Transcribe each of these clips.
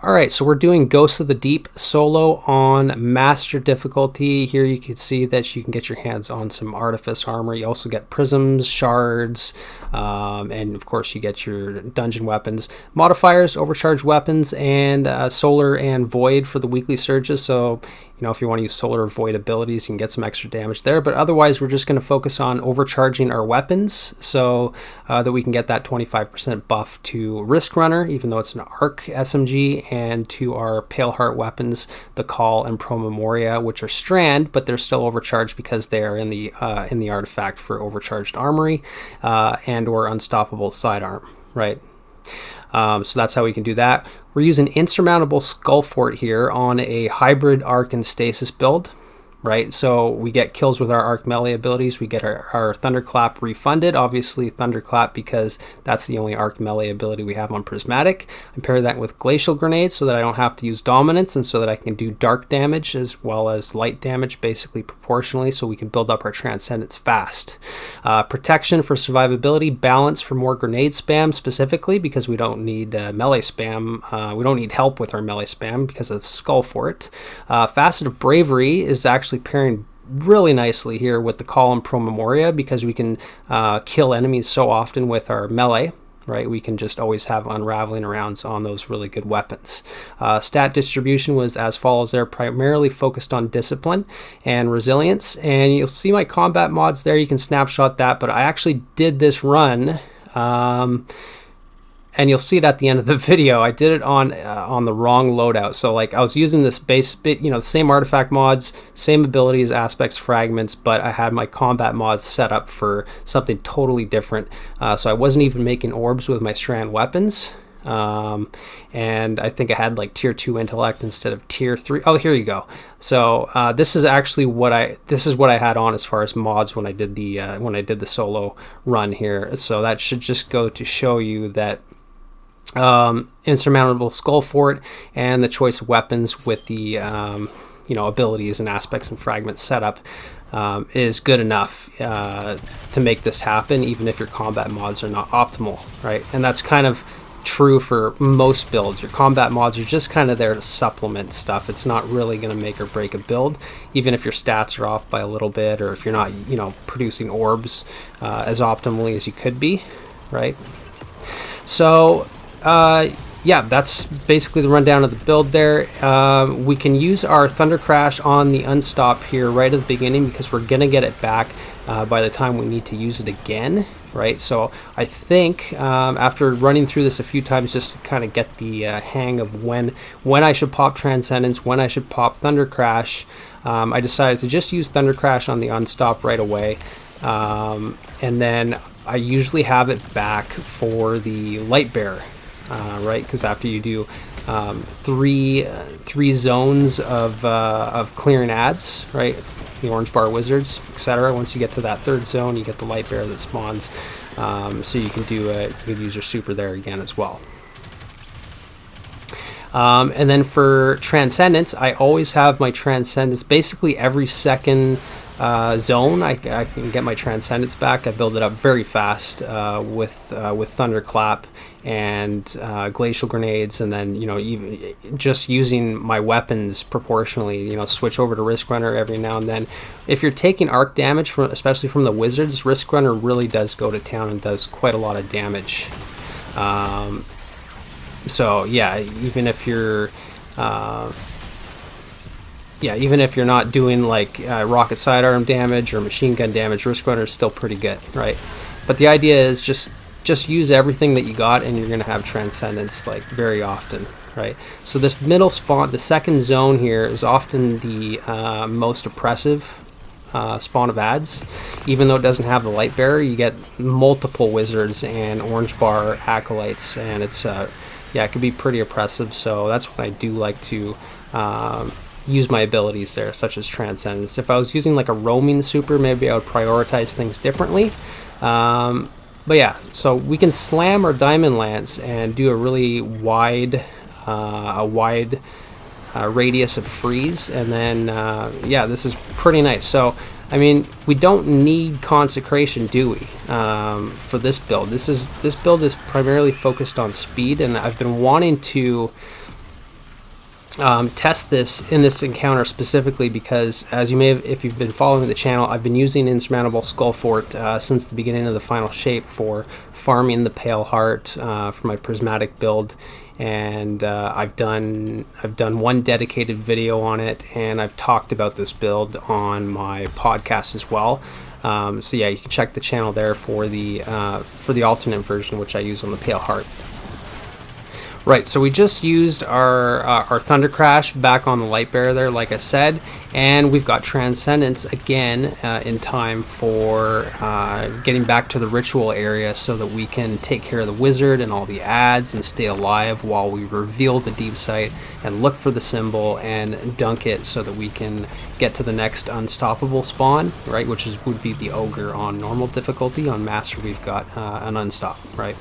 Alright, so we're doing Ghosts of the Deep solo on Master difficulty. Here you can see that you can get your hands on some Artifice armor. You also get prisms, shards, and of course you get your dungeon weapons. Modifiers, overcharged weapons, and solar and void for the weekly surges. So, you know, if you want to use solar or void abilities, you can get some extra damage there. But otherwise, we're just going to focus on overcharging our weapons so that we can get that 25% buff to Risk Runner, even though it's an arc SMG, and to our Pale Heart weapons, the Call and Promemoria, which are strand, but they're still overcharged because they are in the artifact for overcharged armory and or unstoppable sidearm, right? So that's how we can do that. We're using Insurmountable Skull Fort here on a hybrid arc and stasis build, right? So we get kills with our arc melee abilities. We get our Thunderclap refunded. Obviously Thunderclap because that's the only arc melee ability we have on Prismatic. I pair that with Glacial Grenades so that I don't have to use Dominance and so that I can do dark damage as well as light damage, basically proportionally, so we can build up our Transcendence fast. Protection for survivability, balance for more grenade spam specifically because we don't need melee spam. We don't need help with our melee spam because of Skull Fort. Facet of Bravery is actually pairing really nicely here with the Call and Promemoria because we can kill enemies so often with our melee, right? We can just always have unraveling rounds on those really good weapons. Stat distribution was as follows there, primarily focused on discipline and resilience, and you'll see my combat mods there. You can snapshot that, but I actually did this run and you'll see it at the end of the video. I did it on the wrong loadout. So like I was using this base bit, you know, the same artifact mods, same abilities, aspects, fragments, but I had my combat mods set up for something totally different. So I wasn't even making orbs with my strand weapons. And I think I had like tier 2 intellect instead of tier 3. Oh, here you go. So this is actually what I had on as far as mods when I did the solo run here. So that should just go to show you that Insurmountable Skull Fort and the choice of weapons with the you know, abilities and aspects and fragments setup is good enough to make this happen, even if your combat mods are not optimal, right? And that's kind of true for most builds. Your combat mods are just kind of there to supplement stuff. It's not really going to make or break a build, even if your stats are off by a little bit, or if you're not, you know, producing orbs as optimally as you could be, right? So yeah, that's basically the rundown of the build there. We can use our Thunder Crash on the unstop here right at the beginning because we're going to get it back by the time we need to use it again, right? So I think after running through this a few times just to kind of get the hang of when I should pop Transcendence, when I should pop Thunder Crash, I decided to just use Thunder Crash on the unstop right away. And then I usually have it back for the Light Bearer. Right, because after you do three zones of clearing ads, right, the Orange Bar Wizards, etc. Once you get to that third zone, you get the Light Bearer that spawns, so you can use your super there again as well. And then for Transcendence, I always have my Transcendence basically every second zone. I can get my Transcendence back. I build it up very fast with Thunderclap and Glacial Grenades, and then, you know, even just using my weapons proportionally, you know, switch over to Risk Runner every now and then. If you're taking arc damage from, especially from the wizards, Risk Runner really does go to town and does quite a lot of damage. So yeah, even if you're not doing like rocket sidearm damage or machine gun damage, Risk Runner is still pretty good, right? But the idea is just use everything that you got, and you're going to have Transcendence like very often, right? So this middle spawn, the second zone here, is often the most oppressive spawn of ads. Even though it doesn't have the Light Bearer, you get multiple wizards and Orange Bar acolytes, and it's yeah, it can be pretty oppressive. So that's when I do like to use my abilities there, such as Transcendence. If I was using like a roaming super, maybe I would prioritize things differently. But yeah, so we can slam our Diamond Lance and do a really wide radius of freeze, and then yeah, this is pretty nice. So I mean, we don't need Consecration, do we, for this build? This build is primarily focused on speed, and I've been wanting to test this in this encounter specifically because, as you may have, if you've been following the channel, I've been using Insurmountable Skull Fort since the beginning of the final shape for farming the Pale Heart for my prismatic build, and I've done one dedicated video on it, and I've talked about this build on my podcast as well. So yeah, you can check the channel there for the alternate version, which I use on the Pale Heart. Right, so we just used our Thunder Crash back on the Light Bearer there, like I said, and we've got Transcendence again in time for getting back to the ritual area so that we can take care of the wizard and all the ads and stay alive while we reveal the deep sight and look for the symbol and dunk it so that we can get to the next unstoppable spawn, right, which would be the ogre on normal difficulty. On master we've got an unstop, right?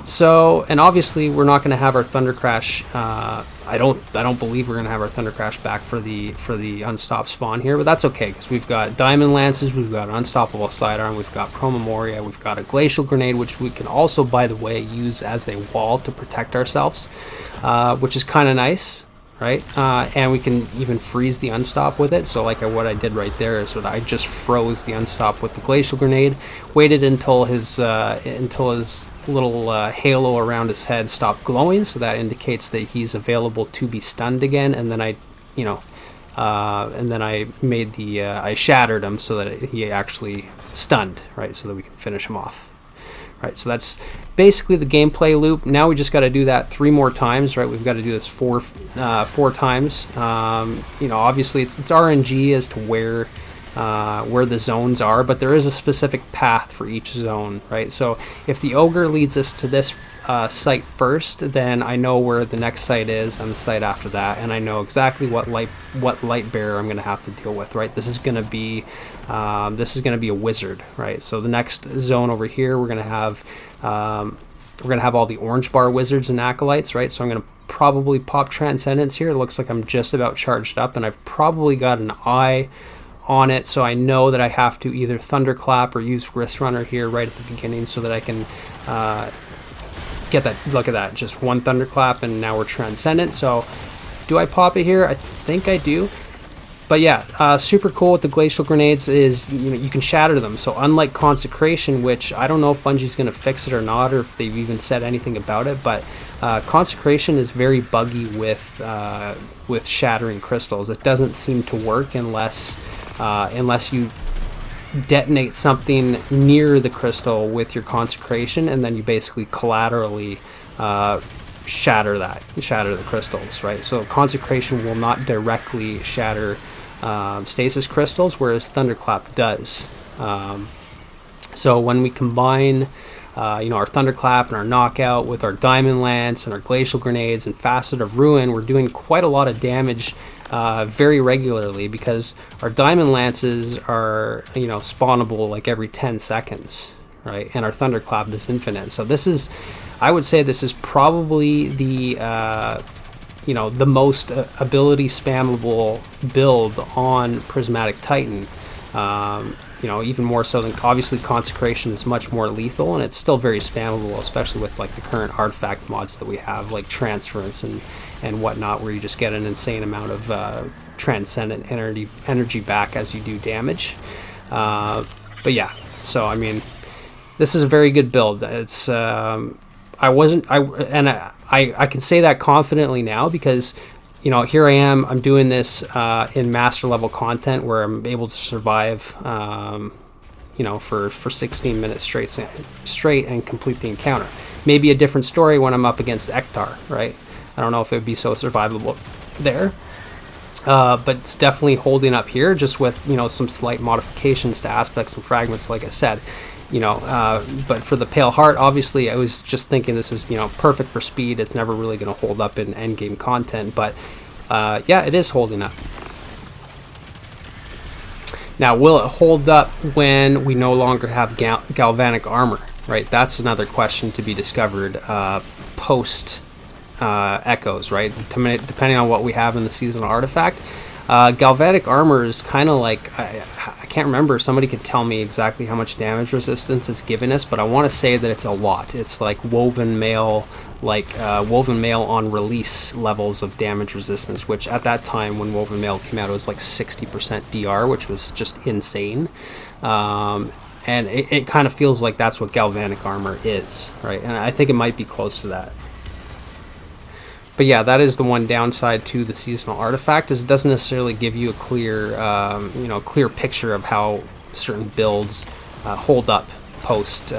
So, and obviously we're not going to have our Thunder Crash. I don't believe we're going to have our Thunder Crash back for the unstop spawn here, but that's okay because we've got Diamond Lances, we've got an Unstoppable Sidearm, we've got Promemoria, we've got a Glacial Grenade, which we can also, by the way, use as a wall to protect ourselves, which is kind of nice, right? And we can even freeze the unstop with it. So like what I did right there is that I just froze the unstop with the Glacial Grenade, waited until his little halo around his head stopped glowing, so that indicates that he's available to be stunned again, and then I made the I shattered him so that he actually stunned, right, so that we can finish him off. Right, so that's basically the gameplay loop. Now we just got to do that 3 more times, right? We've got to do this four times. Obviously it's RNG as to where the zones are, but there is a specific path for each zone, right? So if the ogre leads us to this site first, then I know where the next site is and the site after that, and I know exactly what light bearer I'm going to have to deal with, right? This is going to be a wizard, right? So the next zone over here, we're going to have all the orange bar wizards and acolytes, right? So I'm going to probably pop Transcendence here. It looks like I'm just about charged up, and I've probably got an eye on it, so I know that I have to either Thunderclap or use Wrist Runner here right at the beginning so that I can get that. Look at that, just one Thunderclap and now we're Transcendent. So do I pop it here? I think I do. But yeah, super cool with the Glacial Grenades is, you can shatter them. So unlike Consecration, which I don't know if Bungie's going to fix it or not, or if they've even said anything about it, but Consecration is very buggy with shattering crystals. It doesn't seem to work unless you detonate something near the crystal with your Consecration, and then you basically collaterally shatter the crystals, right? So Consecration will not directly shatter stasis crystals, whereas Thunderclap does. So when we combine our Thunderclap and our Knockout with our Diamond Lance and our Glacial Grenades and Facet of Ruin, we're doing quite a lot of damage very regularly, because our Diamond Lances are spawnable like every 10 seconds, right? And our Thunderclap is infinite. So I would say this is probably the most ability spammable build on Prismatic Titan. Even more so than, obviously, Consecration is much more lethal, and it's still very spammable, especially with like the current artifact mods that we have, like Transference and whatnot, where you just get an insane amount of Transcendent energy back as you do damage. But yeah, so I mean, this is a very good build. It's I can say that confidently now because here I am. I'm doing this in master level content where I'm able to survive, for 16 minutes straight and complete the encounter. Maybe a different story when I'm up against Ektar, right? I don't know if it would be so survivable there, but it's definitely holding up here, just with some slight modifications to aspects and fragments, like I said. But for the Pale Heart, obviously, I was just thinking this is, perfect for speed. It's never really going to hold up in endgame content, but yeah, it is holding up. Now, will it hold up when we no longer have galvanic armor, right? That's another question to be discovered post Echoes, right? Depending on what we have in the seasonal artifact. Galvanic armor is kind of like, I can't remember, somebody could tell me exactly how much damage resistance it's giving us, but I want to say that it's a lot. It's like woven mail like Woven Mail on release levels of damage resistance, which at that time when Woven Mail came out, it was like 60% DR, which was just insane. And it kind of feels like that's what galvanic armor is, right? And I think it might be close to that. But yeah, that is the one downside to the seasonal artifact, is it doesn't necessarily give you a clear, clear picture of how certain builds hold up post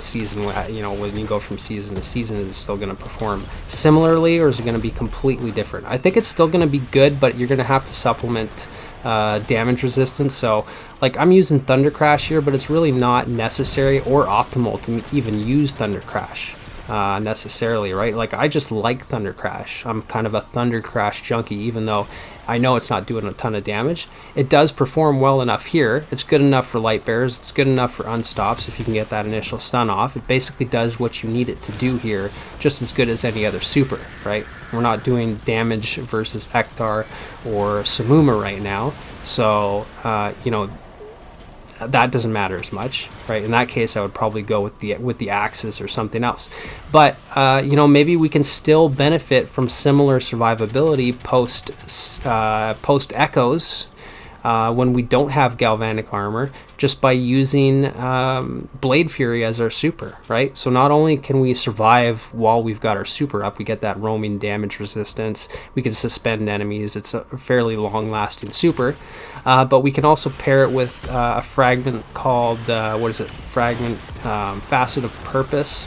season. When you go from season to season, is it still going to perform similarly, or is it going to be completely different? I think it's still going to be good, but you're going to have to supplement damage resistance. So like I'm using Thunder Crash here, but it's really not necessary or optimal to even use Thunder Crash necessarily, right? Like I just like Thunder Crash. I'm kind of a Thunder Crash junkie, even though I know it's not doing a ton of damage. It does perform well enough here. It's good enough for light bearers. It's good enough for unstops if you can get that initial stun off. It basically does what you need it to do here, just as good as any other super, right? We're not doing damage versus Ektar or Samuma right now, so that doesn't matter as much, right? In that case, I would probably go with the axes or something else. But maybe we can still benefit from similar survivability post echoes when we don't have galvanic armor, just by using Blade Fury as our super, right? So not only can we survive while we've got our super up, we get that roaming damage resistance, we can suspend enemies, it's a fairly long-lasting super, but we can also pair it with a fragment called, Fragment Facet of Purpose,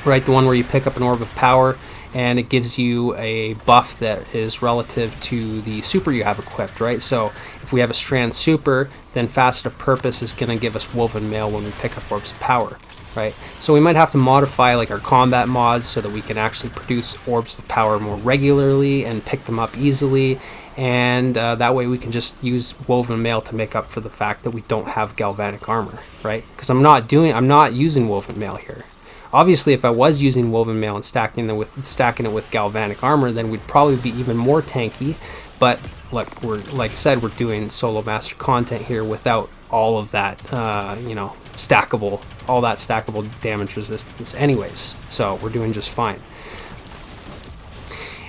right? The one where you pick up an Orb of Power, and it gives you a buff that is relative to the super you have equipped, right? So if we have a Strand super, then Facet of Purpose is going to give us Woven Mail when we pick up Orbs of Power, right? So we might have to modify like our combat mods so that we can actually produce Orbs of Power more regularly and pick them up easily, and that way we can just use Woven Mail to make up for the fact that we don't have galvanic armor, right? Because I'm not using Woven Mail here. Obviously, if I was using Woven Mail and stacking it with galvanic armor, then we'd probably be even more tanky. But like I said, we're doing solo master content here without all of that, stackable damage resistance, anyways. So we're doing just fine.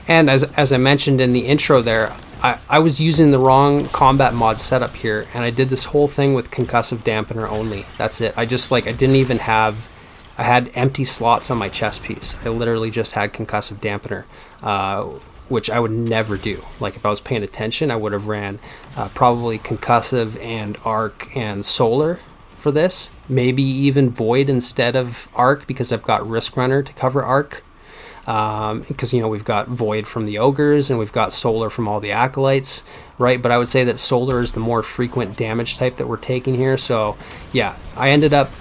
And as I mentioned in the intro there, I was using the wrong combat mod setup here, and I did this whole thing with concussive dampener only. That's it. I didn't even have. I had empty slots on my chest piece. I literally just had concussive dampener, which I would never do. Like if I was paying attention, I would have ran probably concussive and arc and solar for this. Maybe even void instead of arc, because I've got risk runner to cover arc. Because we've got void from the ogres and we've got solar from all the acolytes, right? But I would say that solar is the more frequent damage type that we're taking here. So yeah, I ended up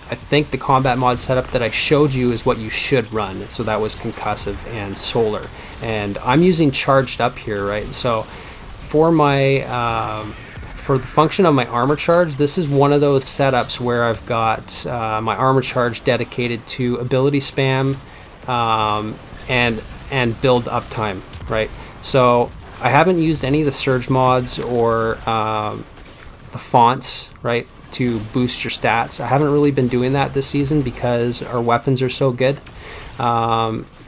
I think the combat mod setup that I showed you is what you should run. So that was concussive and solar, and I'm using charged up here, right? So for my for the function of my armor charge, this is one of those setups where I've got my armor charge dedicated to ability spam and build uptime, right? So I haven't used any of the surge mods or the fonts, right, to boost your stats. I haven't really been doing that this season because our weapons are so good,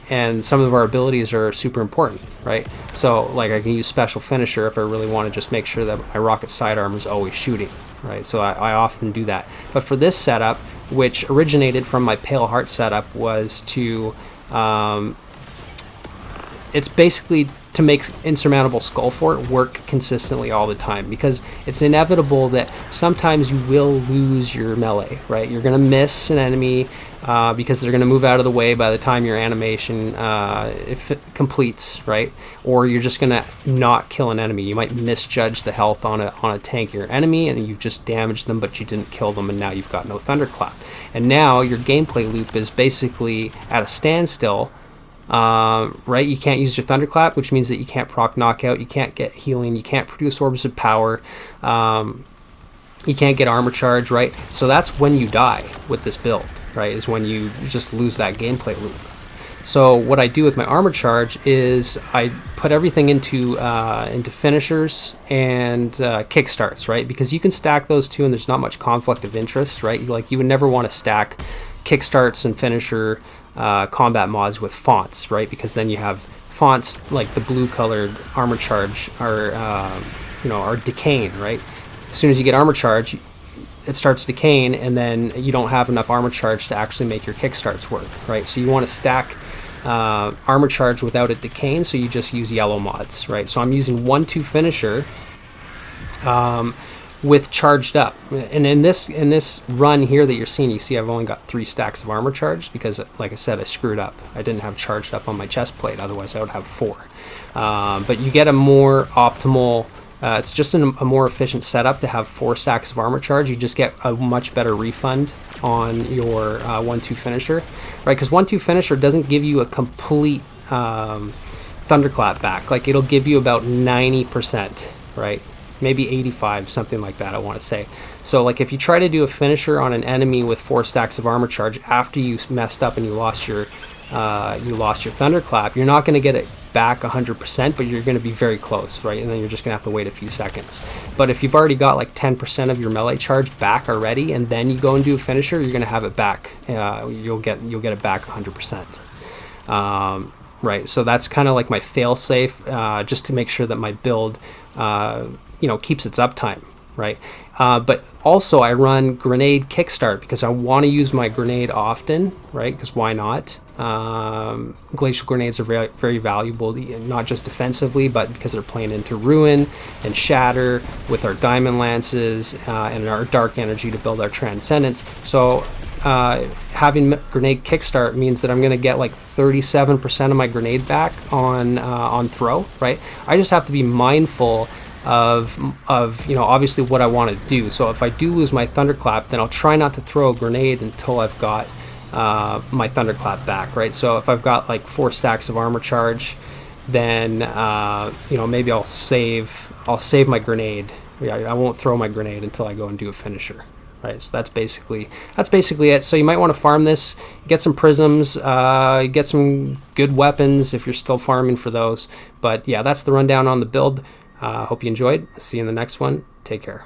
and some of our abilities are super important, right? So like I can use special finisher if I really want to just make sure that my rocket sidearm is always shooting, right? So I often do that. But for this setup, which originated from my Pale Heart setup, was to it's basically to make Insurmountable Skullfort work consistently all the time, because it's inevitable that sometimes you will lose your melee, right? You're going to miss an enemy because they're going to move out of the way by the time your animation if it completes, right? Or you're just going to not kill an enemy. You might misjudge the health on a tankier enemy and you've just damaged them, but you didn't kill them, and now you've got no Thunderclap. And now your gameplay loop is basically at a standstill. Right, you can't use your Thunderclap, which means that you can't proc knockout, you can't get healing, you can't produce orbs of power, you can't get armor charge, right? So that's when you die with this build, right, is when you just lose that gameplay loop. So what I do with my armor charge is I put everything into finishers and kickstarts, right? Because you can stack those two and there's not much conflict of interest, right? You would never want to stack kickstarts and finisher combat mods with fonts, right? Because then you have fonts like the blue colored armor charge are decaying, right? As soon as you get armor charge, it starts decaying, and then you don't have enough armor charge to actually make your kickstarts work, right? So you want to stack armor charge without it decaying, so you just use yellow mods, right? So I'm using 1-2 finisher with charged up, and in this run here that you're seeing, you see I've only got 3 stacks of armor charge because, like I said, I screwed up. I didn't have charged up on my chest plate, otherwise I would have 4. But you get a more optimal, it's just a more efficient setup to have 4 stacks of armor charge. You just get a much better refund on your 1-2 finisher, right? Because 1-2 finisher doesn't give you a complete thunderclap back. Like, it'll give you about 90%, right? Maybe 85, something like that, I want to say. So like if you try to do a finisher on an enemy with 4 stacks of armor charge after you messed up and you lost your thunderclap, you're not going to get it back 100%, but you're going to be very close, right? And then you're just going to have to wait a few seconds. But if you've already got like 10% of your melee charge back already, and then you go and do a finisher, you're going to have it back. You'll get it back 100%. Right, so that's kind of like my fail-safe, just to make sure that my build keeps its uptime, right? But also I run grenade kickstart because I want to use my grenade often, right? Because why not? Glacial grenades are very, very valuable, not just defensively, but because they're playing into ruin and shatter with our diamond lances and our dark energy to build our transcendence. So having grenade kickstart means that I'm going to get like 37% of my grenade back on throw, right? I just have to be mindful of obviously what I want to do. So if I do lose my thunderclap, then I'll try not to throw a grenade until I've got my thunderclap back, right? So if I've got like 4 stacks of armor charge, then maybe I'll save my grenade. I won't throw my grenade until I go and do a finisher. Right, so that's basically it. So you might want to farm this, get some prisms, get some good weapons if you're still farming for those. But yeah, that's the rundown on the build. Hope you enjoyed. See you in the next one. Take care.